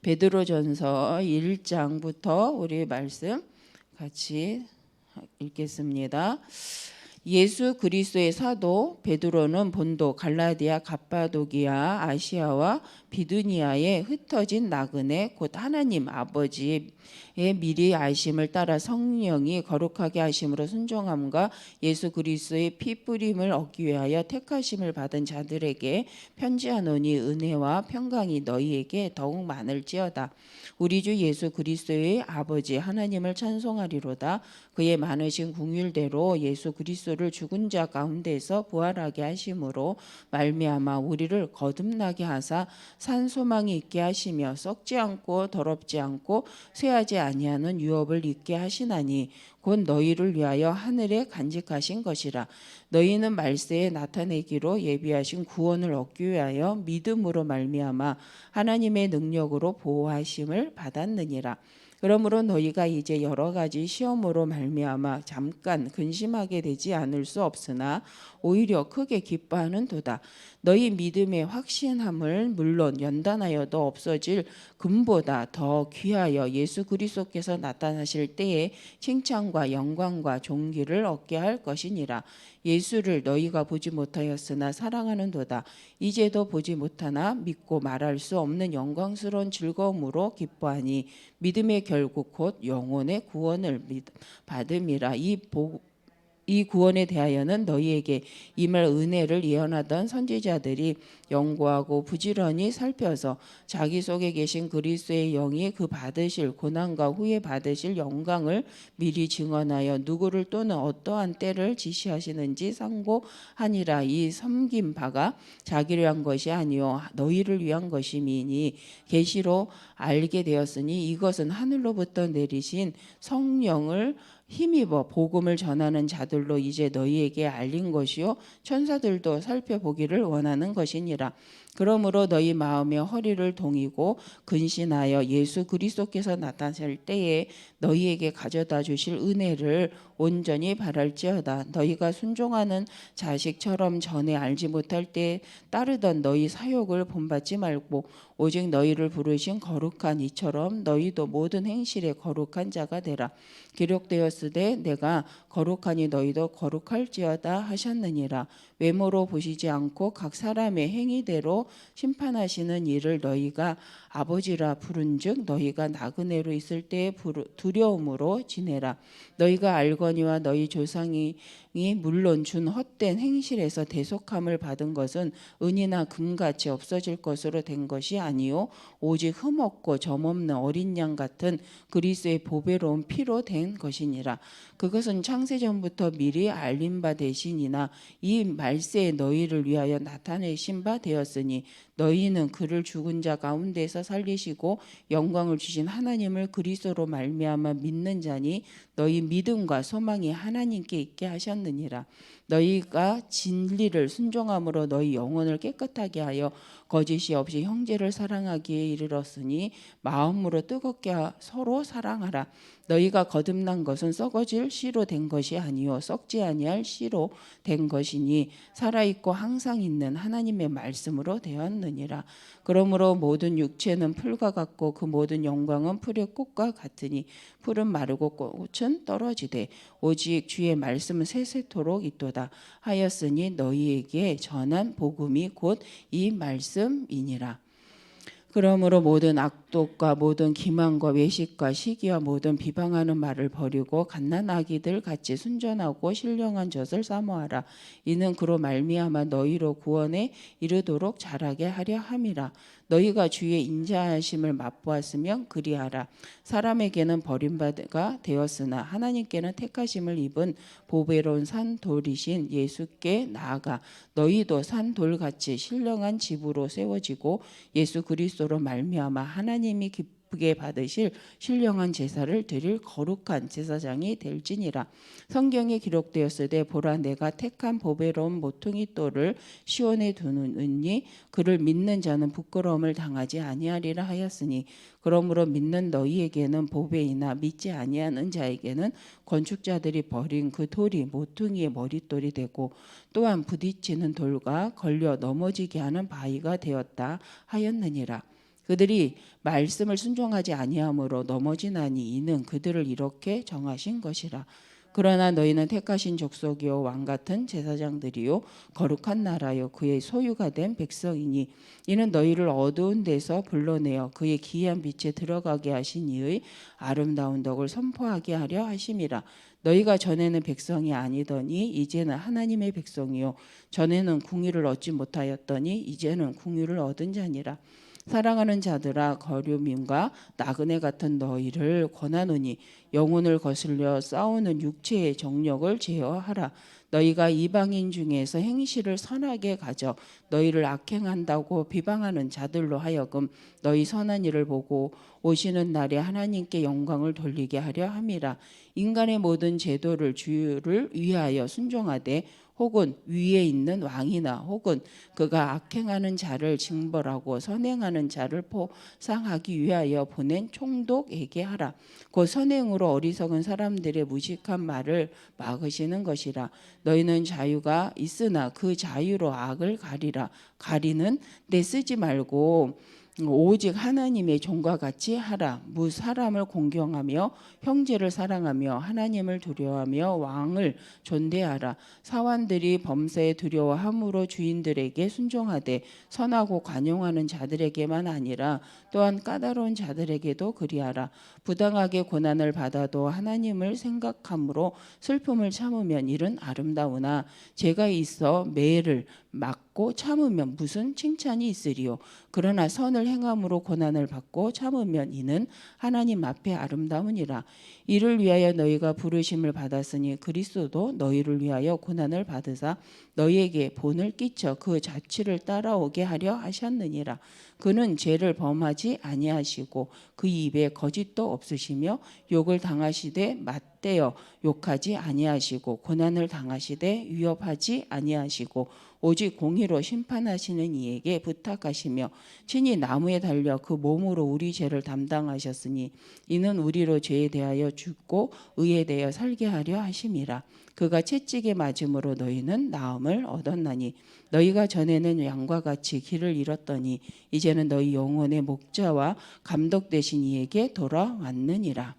베드로전서 1장부터 우리 말씀 같이 읽겠습니다. 예수 그리스도의 사도 베드로는 본도, 갈라디아, 갑바도기아, 아시아와 비두니아에 흩어진 나그네 곧 하나님 아버지의 미리 아심을 따라 성령이 거룩하게 하심으로 순종함과 예수 그리스도의 피 뿌림을 얻기 위하여 택하심을 받은 자들에게 편지하노니 은혜와 평강이 너희에게 더욱 많을지어다. 우리 주 예수 그리스도의 아버지 하나님을 찬송하리로다. 그의 많으신 긍휼대로 예수 그리스도를 죽은 자 가운데서 부활하게 하심으로 말미암아 우리를 거듭나게 하사 산 소망이 있게 하시며 썩지 않고 더럽지 않고 쇠하지 아니하는 유업을 있게 하시나니 곧 너희를 위하여 하늘에 간직하신 것이라. 너희는 말세에 나타내기로 예비하신 구원을 얻기 위하여 믿음으로 말미암아 하나님의 능력으로 보호하심을 받았느니라. 그러므로 너희가 이제 여러 가지 시험으로 말미암아 잠깐 근심하게 되지 않을 수 없으나 오히려 크게 기뻐하는도다. 너희 믿음의 확신함을 물론 연단하여도 없어질 금보다 더 귀하여 예수 그리스도께서 나타나실 때에 칭찬과 영광과 존귀를 얻게 할 것이니라. 예수를 너희가 보지 못하였으나 사랑하는도다. 이제도 보지 못하나 믿고 말할 수 없는 영광스러운 즐거움으로 기뻐하니 믿음의 결국 곧 영혼의 구원을 받음이라. 이 구원에 대하여는 너희에게 임할 은혜를 예언하던 선지자들이 연구하고 부지런히 살펴서 자기 속에 계신 그리스도의 영이 그 받으실 고난과 후에 받으실 영광을 미리 증언하여 누구를 또는 어떠한 때를 지시하시는지 상고하니라. 이 섬긴 바가 자기를 위한 것이 아니요 너희를 위한 것임이니 계시로 알게 되었으니 이것은 하늘로부터 내리신 성령을 힘입어 복음을 전하는 자들로 이제 너희에게 알린 것이요 천사들도 살펴보기를 원하는 것이니라. 그러므로 너희 마음의 허리를 동이고 근신하여 예수 그리스도께서 나타날 때에 너희에게 가져다 주실 은혜를 온전히 바랄지어다. 너희가 순종하는 자식처럼 전에 알지 못할 때 따르던 너희 사욕을 본받지 말고 오직 너희를 부르신 거룩한 이처럼 너희도 모든 행실에 거룩한 자가 되라. 기록되었으되 내가 거룩하니 너희도 거룩할지어다 하셨느니라. 외모로 보시지 않고 각 사람의 행위대로 심판하시는 이를 너희가 아버지라 부른즉 너희가 나그네로 있을 때의 두려움으로 지내라. 너희가 알거니와 너희 조상이 물론 준 헛된 행실에서 대속함을 받은 것은 은이나 금같이 없어질 것으로 된 것이 아니요 오직 흠없고 점없는 어린 양 같은 그리스도의 보배로운 피로 된 것이니라. 그것은 창세전부터 미리 알린 바 되시니나 이 말세에 너희를 위하여 나타내신 바 되었으니 너희는 그를 죽은 자 가운데서 살리시고 영광을 주신 하나님을 그리스도로 말미암아 믿는 자니 너희 믿음과 소망이 하나님께 있게 하셨느니라. 너희가 진리를 순종함으로 너희 영혼을 깨끗하게 하여 거짓이 없이 형제를 사랑하기에 이르렀으니 마음으로 뜨겁게 서로 사랑하라. 너희가 거듭난 것은 썩어질 씨로 된 것이 아니요 썩지 아니할 씨로 된 것이니 살아있고 항상 있는 하나님의 말씀으로 되었느니라. 그러므로 모든 육체는 풀과 같고 그 모든 영광은 풀의 꽃과 같으니 풀은 마르고 꽃은 떨어지되 오직 주의 말씀은 세세토록 있도다 하였으니 너희에게 전한 복음이 곧 이 말씀이니라. 그러므로 모든 악독과 모든 기만과 외식과 시기와 모든 비방하는 말을 버리고 갓난아기들 같이 순전하고 신령한 젖을 사모하라. 이는 그로 말미암아 너희로 구원에 이르도록 자라게 하려 함이라. 너희가 주의 인자하심을 맛보았으면 그리하라. 사람에게는 버림받아가 되었으나 하나님께는 택하심을 입은 보배로운 산돌이신 예수께 나아가 너희도 산돌같이 신령한 집으로 세워지고 예수 그리스도로 말미암아 하나님이 기쁘게 받으실 신령한 제사를 드릴 거룩한 제사장이 될지니라. 성경에 기록되었으되 보라 내가 택한 보배로운 모퉁이 돌을 시온에 두느니 그를 믿는 자는 부끄러움을 당하지 아니하리라 하였으니 그러므로 믿는 너희에게는 보배이나 믿지 아니하는 자에게는 건축자들이 버린 그 돌이 모퉁이의 머릿돌이 되고 또한 부딪히는 돌과 걸려 넘어지게 하는 바위가 되었다 하였느니라. 그들이 말씀을 순종하지 아니함으로 넘어지나니 이는 그들을 이렇게 정하신 것이라. 그러나 너희는 택하신 족속이요 왕 같은 제사장들이요 거룩한 나라요 그의 소유가 된 백성이니 이는 너희를 어두운 데서 불러내어 그의 기이한 빛에 들어가게 하신 이의 아름다운 덕을 선포하게 하려 하심이라. 너희가 전에는 백성이 아니더니 이제는 하나님의 백성이요 전에는 궁유를 얻지 못하였더니 이제는 궁유를 얻은 자니라. 사랑하는 자들아 거류민과 나그네 같은 너희를 권하노니 영혼을 거슬려 싸우는 육체의 정력을 제어하라. 너희가 이방인 중에서 행실을 선하게 가져 너희를 악행한다고 비방하는 자들로 하여금 너희 선한 일을 보고 오시는 날에 하나님께 영광을 돌리게 하려 함이라. 인간의 모든 제도를 주를 위하여 순종하되 혹은 위에 있는 왕이나 혹은 그가 악행하는 자를 징벌하고 선행하는 자를 포상하기 위하여 보낸 총독에게 하라. 곧 선행으로 어리석은 사람들의 무식한 말을 막으시는 것이라. 너희는 자유가 있으나 그 자유로 악을 가리라. 가리는 데 쓰지 말고 오직 하나님의 종과 같이 하라. 무 사람을 공경하며 형제를 사랑하며 하나님을 두려워하며 왕을 존대하라. 사환들이 범사에 두려워함으로 주인들에게 순종하되 선하고 관용하는 자들에게만 아니라 또한 까다로운 자들에게도 그리하라. 부당하게 고난을 받아도 하나님을 생각함으로 슬픔을 참으면 이는 아름다우나 죄가 있어 매를 막고 참으면 무슨 칭찬이 있으리요. 그러나 선을 행함으로 고난을 받고 참으면 이는 하나님 앞에 아름다우니라. 이를 위하여 너희가 부르심을 받았으니 그리스도도 너희를 위하여 고난을 받으사 너희에게 본을 끼쳐 그 자취를 따라오게 하려 하셨느니라. 그는 죄를 범하지 아니하시고 그 입에 거짓도 없으시며 욕을 당하시되 맞대어 욕하지 아니하시고 고난을 당하시되 위협하지 아니하시고 오직 공의로 심판하시는 이에게 부탁하시며 친히 나무에 달려 그 몸으로 우리 죄를 담당하셨으니 이는 우리로 죄에 대하여 죽고 의에 대하여 살게 하려 하심이라. 그가 채찍에 맞음으로 너희는 나음을 얻었나니 너희가 전에는 양과 같이 길을 잃었더니 이제는 너희 영혼의 목자와 감독 되신 이에게 돌아왔느니라.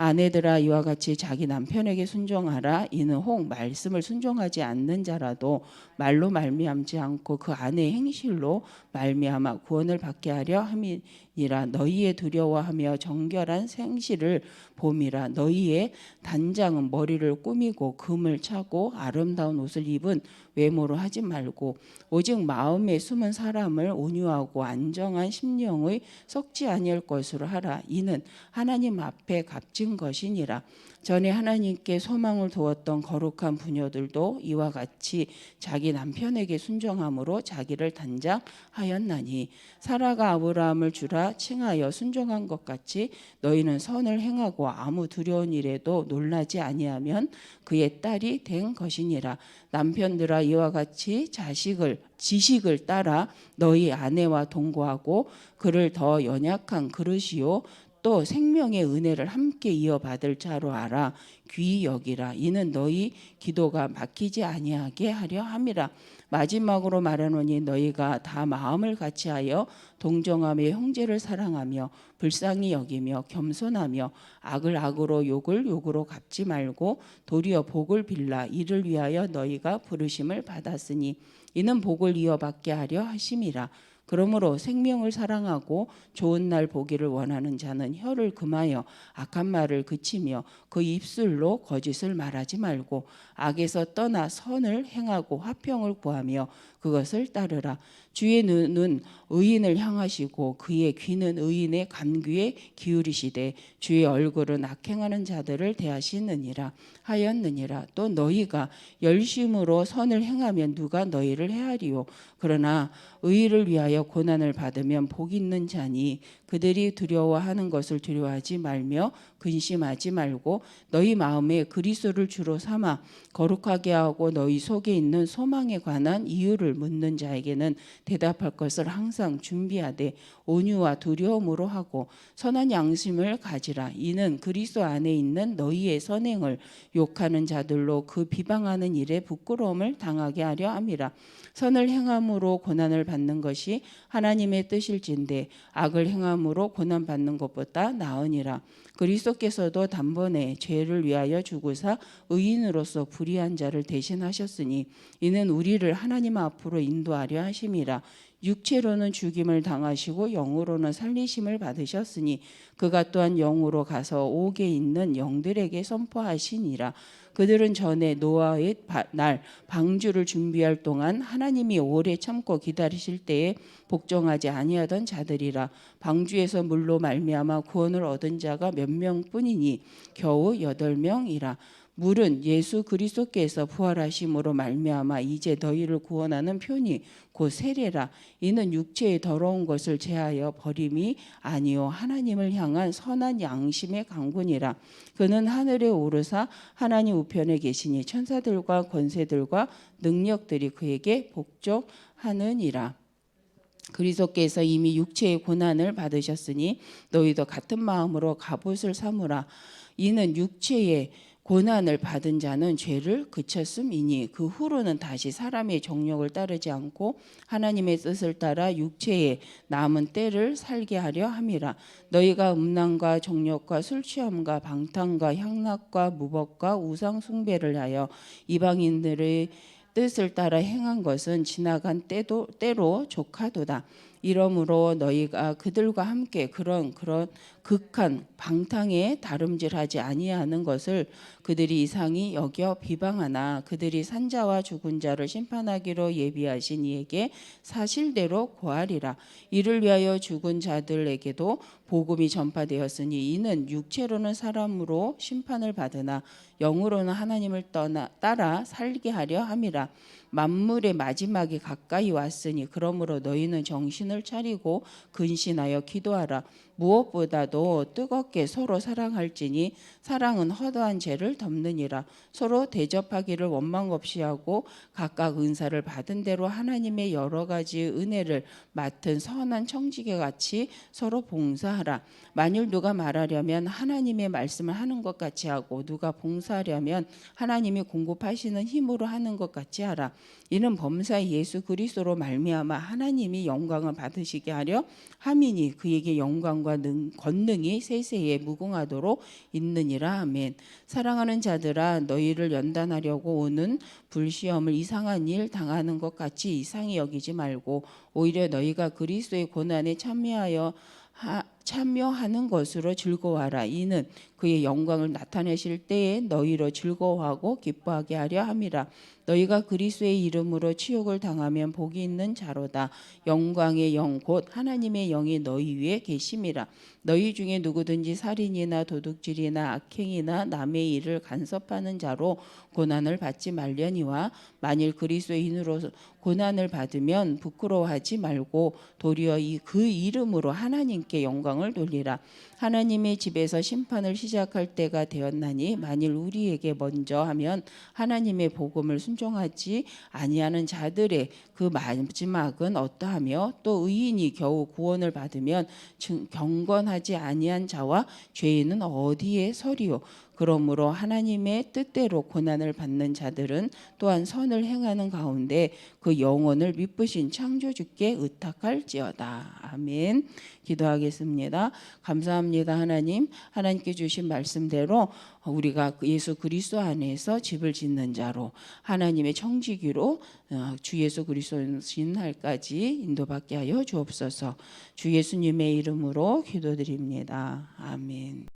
아내들아 이와 같이 자기 남편에게 순종하라. 이는 혹 말씀을 순종하지 않는 자라도 말로 말미암지 않고 그 아내의 행실로 말미암아 구원을 받게 하려 함이니라. 너희의 두려워하며 정결한 생실을 봄이라. 너희의 단장은 머리를 꾸미고 금을 차고 아름다운 옷을 입은 외모로 하지 말고 오직 마음에 숨은 사람을 온유하고 안정한 심령의 썩지 아니할 것으로 하라. 이는 하나님 앞에 값진 것이니라. 전에 하나님께 소망을 두었던 거룩한 부녀들도 이와 같이 자기 남편에게 순종함으로 자기를 단장하였나니 사라가 아브라함을 주라 칭하여 순종한 것 같이 너희는 선을 행하고 아무 두려운 일에도 놀라지 아니하면 그의 딸이 된 것이니라. 남편들아 이와 같이 지식을 따라 너희 아내와 동거하고 그를 더 연약한 그릇이요 또 생명의 은혜를 함께 이어받을 자로 알아 귀히 여기라. 이는 너희 기도가 막히지 아니하게 하려 함이라. 마지막으로 말하노니 너희가 다 마음을 같이하여 동정하며 형제를 사랑하며 불쌍히 여기며 겸손하며 악을 악으로 욕을 욕으로 갚지 말고 도리어 복을 빌라. 이를 위하여 너희가 부르심을 받았으니 이는 복을 이어받게 하려 하심이라. 그러므로 생명을 사랑하고 좋은 날 보기를 원하는 자는 혀를 금하여 악한 말을 그치며 그 입술로 거짓을 말하지 말고 악에서 떠나 선을 행하고 화평을 구하며 그것을 따르라. 주의 눈은 의인을 향하시고 그의 귀는 의인의 간귀에 기울이시되 주의 얼굴은 악행하는 자들을 대하시느니라 하였느니라. 또 너희가 열심으로 선을 행하면 누가 너희를 헤아리요. 그러나 의를 위하여 고난을 받으면 복 있는 자니 그들이 두려워하는 것을 두려워하지 말며 근심하지 말고 너희 마음에 그리스도를 주로 삼아 거룩하게 하고 너희 속에 있는 소망에 관한 이유를 묻는 자에게는 대답할 것을 항상 준비하되 온유와 두려움으로 하고 선한 양심을 가지라. 이는 그리스도 안에 있는 너희의 선행을 욕하는 자들로 그 비방하는 일에 부끄러움을 당하게 하려 함이라. 선을 행함으로 고난을 받는 것이 하나님의 뜻일진데 악을 행함으로 고난 받는 것보다 나으니라. 그리스도께서도 단번에 죄를 위하여 죽으사 의인으로서 불의한 자를 대신하셨으니 이는 우리를 하나님 앞으로 인도하려 하심이라. 육체로는 죽임을 당하시고 영으로는 살리심을 받으셨으니 그가 또한 영으로 가서 옥에 있는 영들에게 선포하시니라. 그들은 전에 노아의 날 방주를 준비할 동안 하나님이 오래 참고 기다리실 때에 복종하지 아니하던 자들이라. 방주에서 물로 말미암아 구원을 얻은 자가 몇 명뿐이니 겨우 8명이라. 물은 예수 그리스도께서 부활하심으로 말미암아 이제 너희를 구원하는 표니 곧 세례라. 이는 육체의 더러운 것을 제하여 버림이 아니요 하나님을 향한 선한 양심의 강군이라. 그는 하늘에 오르사 하나님 우편에 계시니 천사들과 권세들과 능력들이 그에게 복종하느니라. 그리스도께서 이미 육체의 고난을 받으셨으니 너희도 같은 마음으로 갑옷을 삼으라. 이는 육체의 고난을 받은 자는 죄를 그쳤음이니 그 후로는 다시 사람의 정욕을 따르지 않고 하나님의 뜻을 따라 육체의 남은 때를 살게 하려 함이라. 너희가 음란과 정욕과 술취함과 방탕과 향락과 무법과 우상 숭배를 하여 이방인들의 뜻을 따라 행한 것은 지나간 때로 족하도다. 이러므로 너희가 그들과 함께 그런 극한 방탕에 다름질하지 아니하는 것을 그들이 이상히 여겨 비방하나 그들이 산자와 죽은 자를 심판하기로 예비하신 이에게 사실대로 고하리라. 이를 위하여 죽은 자들에게도 복음이 전파되었으니 이는 육체로는 사람으로 심판을 받으나 영으로는 하나님을 따라 살게 하려 함이라. 만물의 마지막이 가까이 왔으니 그러므로 너희는 정신을 차리고 근신하여 기도하라. 무엇보다도 뜨겁게 서로 사랑할지니 사랑은 허다한 죄를 덮느니라. 서로 대접하기를 원망 없이 하고 각각 은사를 받은 대로 하나님의 여러 가지 은혜를 맡은 선한 청지기 같이 서로 봉사하라. 만일 누가 말하려면 하나님의 말씀을 하는 것 같이 하고 누가 봉사하려면 하나님이 공급하시는 힘으로 하는 것 같이 하라. 이는 범사의 예수 그리스도로 말미암아 하나님이 영광을 받으시게 하려 함이니 그에게 영광과 권능이 세세에 무궁하도록 있느니라. 아멘. 사랑하는 자들아 너희를 연단하려고 오는 불시험을 이상한 일 당하는 것 같이 이상히 여기지 말고 오히려 너희가 그리스도의 고난에 참여하는 것으로 즐거워하라. 이는 그의 영광을 나타내실 때에 너희로 즐거워하고 기뻐하게 하려 함이라. 너희가 그리스도의 이름으로 치욕을 당하면 복이 있는 자로다. 영광의 영 곧 하나님의 영이 너희 위에 계심이라. 너희 중에 누구든지 살인이나 도둑질이나 악행이나 남의 일을 간섭하는 자로 고난을 받지 말려니와 만일 그리스도인으로 고난을 받으면 부끄러워하지 말고 도리어 그 이름으로 하나님께 영광을 돌리라. 하나님의 집에서 심판을 시작할 때가 되었나니 만일 우리에게 먼저 하면 하나님의 복음을 순종하지 아니하는 자들의 그 마지막은 어떠하며 또 의인이 겨우 구원을 받으면 경건하지 아니한 자와 죄인은 어디에 서리요. 그러므로 하나님의 뜻대로 고난을 받는 자들은 또한 선을 행하는 가운데 그 영혼을 미쁘신 창조주께 의탁할지어다. 아멘. 기도하겠습니다. 감사합니다. 하나님께 주신 말씀대로 우리가 예수 그리스도 안에서 집을 짓는 자로 하나님의 청지기로 주 예수 그리스도 신날까지 인도받게 하여 주옵소서. 주 예수님의 이름으로 기도드립니다. 아멘.